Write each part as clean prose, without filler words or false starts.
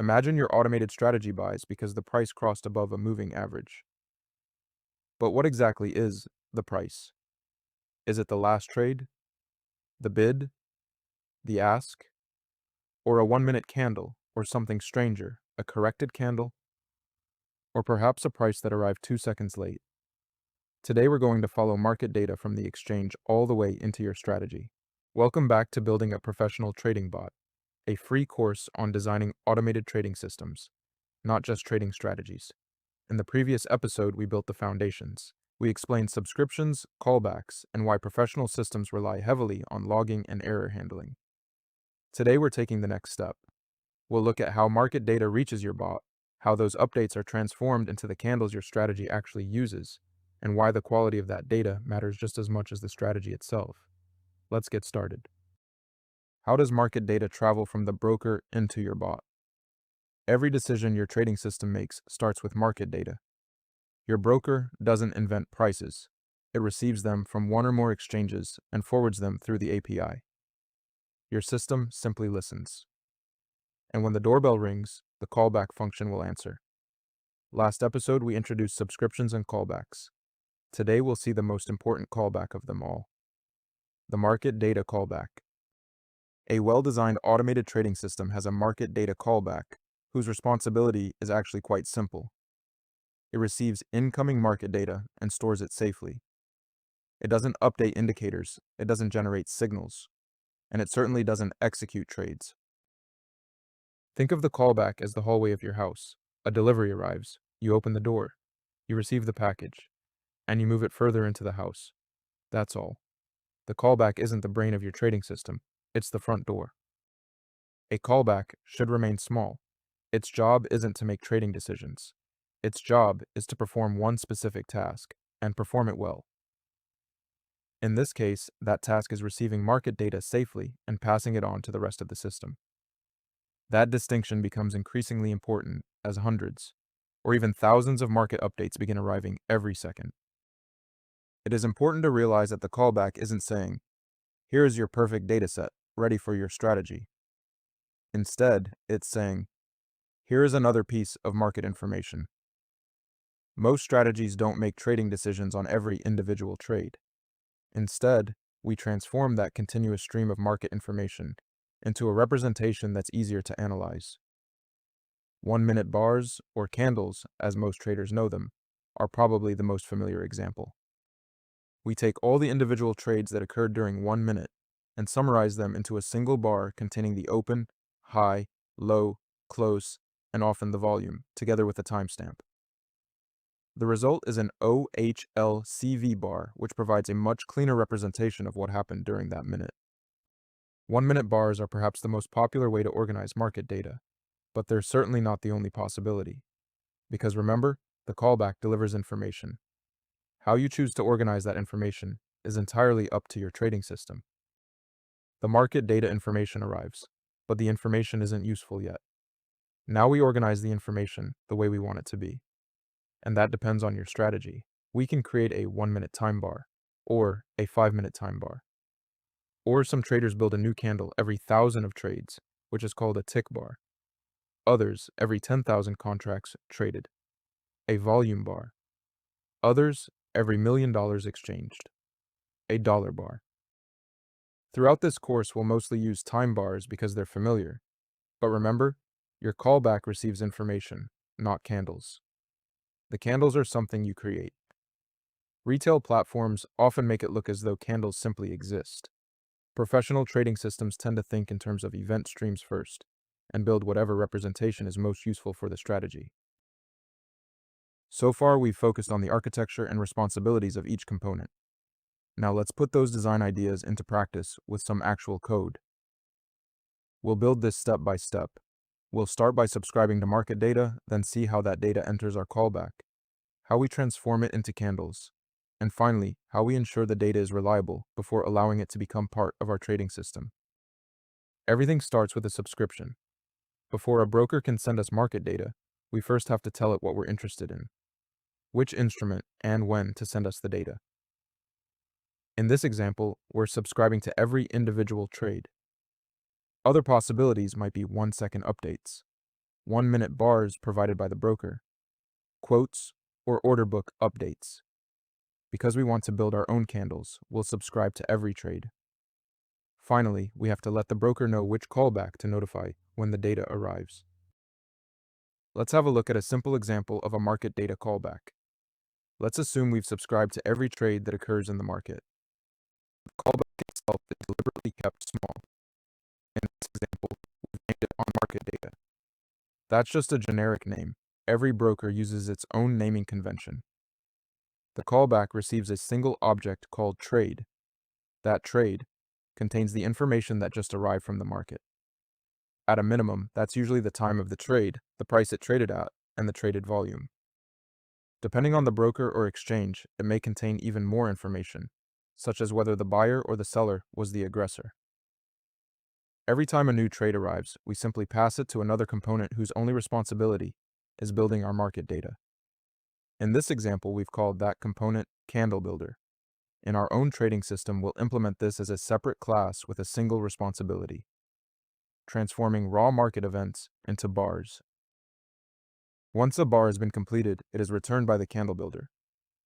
Imagine your automated strategy buys because the price crossed above a moving average. But what exactly is the price? Is it the last trade, the bid, the ask, or a 1 minute candle, or something stranger, a corrected candle, or perhaps a price that arrived 2 seconds late? Today we're going to follow market data from the exchange all the way into your strategy. Welcome back to Building a Professional Trading Bot, a free course on designing automated trading systems, not just trading strategies. In the previous episode, we built the foundations. We explained subscriptions, callbacks, and why professional systems rely heavily on logging and error handling. Today, we're taking the next step. We'll look at how market data reaches your bot, how those updates are transformed into the candles your strategy actually uses, and why the quality of that data matters just as much as the strategy itself. Let's get started. How does market data travel from the broker into your bot? Every decision your trading system makes starts with market data. Your broker doesn't invent prices. It receives them from one or more exchanges and forwards them through the API. Your system simply listens. And when the doorbell rings, the callback function will answer. Last episode, we introduced subscriptions and callbacks. Today, we'll see the most important callback of them all, the market data callback. A well-designed automated trading system has a market data callback whose responsibility is actually quite simple. It receives incoming market data and stores it safely. It doesn't update indicators, it doesn't generate signals, and it certainly doesn't execute trades. Think of the callback as the hallway of your house. A delivery arrives, you open the door, you receive the package, and you move it further into the house. That's all. The callback isn't the brain of your trading system, it's the front door. A callback should remain small. Its job isn't to make trading decisions. Its job is to perform one specific task, and perform it well. In this case, that task is receiving market data safely and passing it on to the rest of the system. That distinction becomes increasingly important as hundreds, or even thousands of market updates begin arriving every second. It is important to realize that the callback isn't saying, "Here is your perfect dataset, ready for your strategy." Instead, it's saying, "Here is another piece of market information." Most strategies don't make trading decisions on every individual trade. Instead, we transform that continuous stream of market information into a representation that's easier to analyze. 1 minute bars, or candles, as most traders know them, are probably the most familiar example. We take all the individual trades that occurred during 1 minute and summarize them into a single bar containing the open, high, low, close, and often the volume, together with a timestamp. The result is an OHLCV bar, which provides a much cleaner representation of what happened during that minute. 1 minute bars are perhaps the most popular way to organize market data, but they're certainly not the only possibility. Because remember, the callback delivers information. How you choose to organize that information is entirely up to your trading system. The market data information arrives, but the information isn't useful yet. Now we organize the information the way we want it to be. And that depends on your strategy. We can create a 1 minute time bar, or a 5 minute time bar. Or some traders build a new candle every 1,000 of trades, which is called a tick bar. Others every 10,000 contracts traded, a volume bar. Others every $1,000,000 exchanged, a dollar bar. Throughout this course, we'll mostly use time bars because they're familiar. But remember, your callback receives information, not candles. The candles are something you create. Retail platforms often make it look as though candles simply exist. Professional trading systems tend to think in terms of event streams first, and build whatever representation is most useful for the strategy. So far, we've focused on the architecture and responsibilities of each component. Now let's put those design ideas into practice with some actual code. We'll build this step by step. We'll start by subscribing to market data, then see how that data enters our callback, how we transform it into candles, and finally, how we ensure the data is reliable before allowing it to become part of our trading system. Everything starts with a subscription. Before a broker can send us market data, we first have to tell it what we're interested in, which instrument and when to send us the data. In this example, we're subscribing to every individual trade. Other possibilities might be 1-second updates, 1-minute bars provided by the broker, quotes, or order book updates. Because we want to build our own candles, we'll subscribe to every trade. Finally, we have to let the broker know which callback to notify when the data arrives. Let's have a look at a simple example of a market data callback. Let's assume we've subscribed to every trade that occurs in the market. The callback itself is deliberately kept small. In this example, we've named it on market data. That's just a generic name. Every broker uses its own naming convention. The callback receives a single object called trade. That trade contains the information that just arrived from the market. At a minimum, that's usually the time of the trade, the price it traded at, and the traded volume. Depending on the broker or exchange, it may contain even more information, such as whether the buyer or the seller was the aggressor. Every time a new trade arrives, we simply pass it to another component whose only responsibility is building our market data. In this example, we've called that component Candle Builder. In our own trading system, we'll implement this as a separate class with a single responsibility, transforming raw market events into bars. Once a bar has been completed, it is returned by the Candle Builder.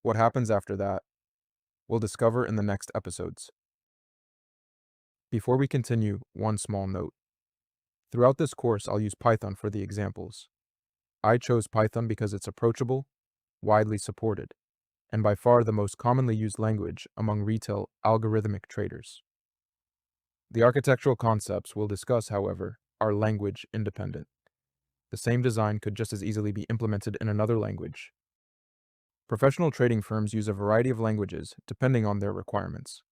What happens after that, we'll discover in the next episodes. Before we continue, one small note. Throughout this course, I'll use Python for the examples. I chose Python because it's approachable, widely supported, and by far the most commonly used language among retail algorithmic traders. The architectural concepts we'll discuss, however, are language independent. The same design could just as easily be implemented in another language. Professional trading firms use a variety of languages depending on their requirements.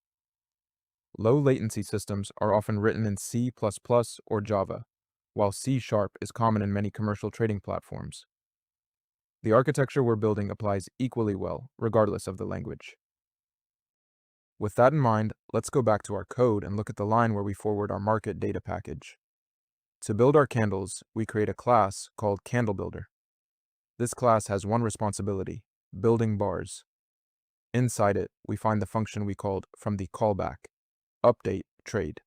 Low latency systems are often written in C++ or Java, while C# is common in many commercial trading platforms. The architecture we're building applies equally well, regardless of the language. With that in mind, let's go back to our code and look at the line where we forward our market data package. To build our candles, we create a class called Candle Builder. This class has one responsibility: building bars. Inside it, we find the function we called from the callback, update trade.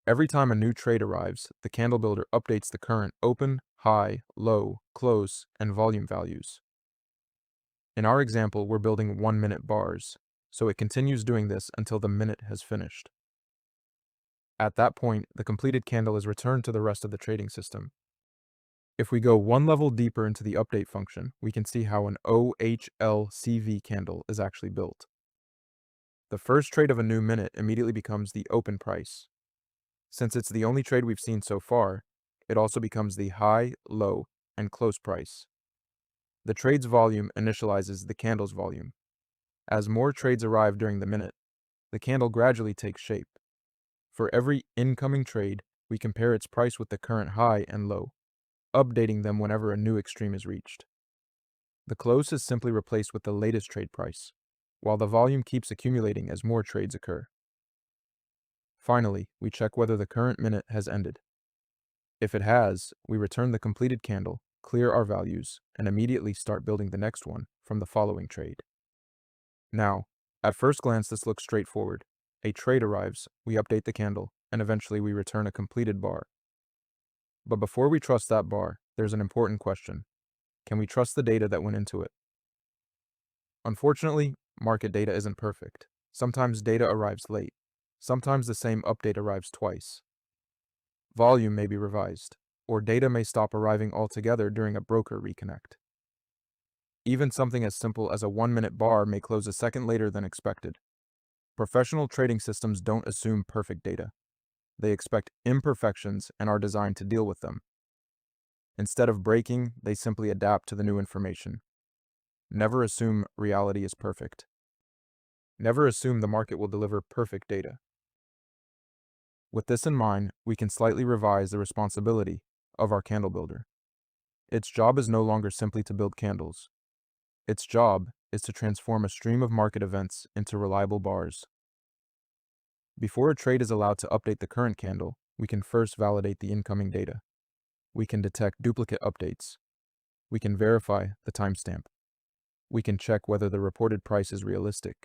Every time a new trade arrives, the Candle Builder updates the current open, high, low, close, and volume values. In our example, we're building 1-minute bars, so it continues doing this until the minute has finished. At that point, the completed candle is returned to the rest of the trading system. If we go one level deeper into the update function, we can see how an OHLCV candle is actually built. The first trade of a new minute immediately becomes the open price. Since it's the only trade we've seen so far, it also becomes the high, low, and close price. The trade's volume initializes the candle's volume. As more trades arrive during the minute, the candle gradually takes shape. For every incoming trade, we compare its price with the current high and low, updating them whenever a new extreme is reached. The close is simply replaced with the latest trade price, while the volume keeps accumulating as more trades occur. Finally, we check whether the current minute has ended. If it has, we return the completed candle, clear our values, and immediately start building the next one from the following trade. Now, at first glance, this looks straightforward. A trade arrives, we update the candle, and eventually we return a completed bar. But before we trust that bar, there's an important question. Can we trust the data that went into it? Unfortunately, market data isn't perfect. Sometimes data arrives late. Sometimes the same update arrives twice. Volume may be revised, or data may stop arriving altogether during a broker reconnect. Even something as simple as a 1-minute bar may close a second later than expected. Professional trading systems don't assume perfect data. They expect imperfections and are designed to deal with them. Instead of breaking, they simply adapt to the new information. Never assume reality is perfect. Never assume the market will deliver perfect data. With this in mind, we can slightly revise the responsibility of our candle builder. Its job is no longer simply to build candles. Its job is to transform a stream of market events into reliable bars. Before a trade is allowed to update the current candle, we can first validate the incoming data. We can detect duplicate updates. We can verify the timestamp. We can check whether the reported price is realistic.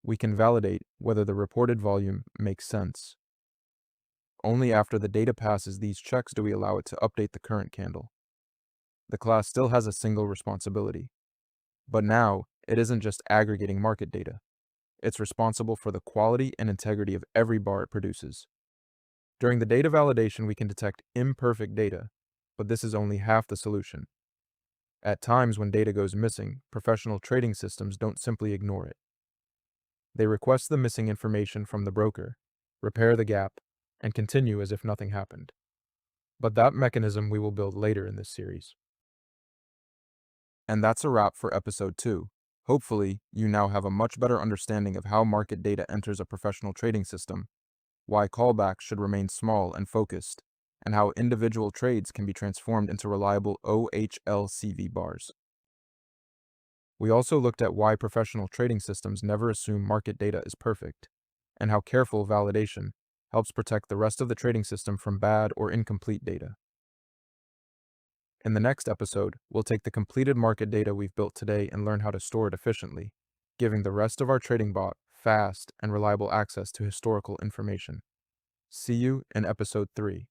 We can validate whether the reported volume makes sense. Only after the data passes these checks do we allow it to update the current candle. The class still has a single responsibility. But now, it isn't just aggregating market data. It's responsible for the quality and integrity of every bar it produces. During the data validation, we can detect imperfect data, but this is only half the solution. At times when data goes missing, professional trading systems don't simply ignore it. They request the missing information from the broker, repair the gap, and continue as if nothing happened. But that mechanism we will build later in this series. And that's a wrap for episode 2. Hopefully, you now have a much better understanding of how market data enters a professional trading system, why callbacks should remain small and focused, and how individual trades can be transformed into reliable OHLCV bars. We also looked at why professional trading systems never assume market data is perfect, and how careful validation helps protect the rest of the trading system from bad or incomplete data. In the next episode, we'll take the completed market data we've built today and learn how to store it efficiently, giving the rest of our trading bot fast and reliable access to historical information. See you in episode 3.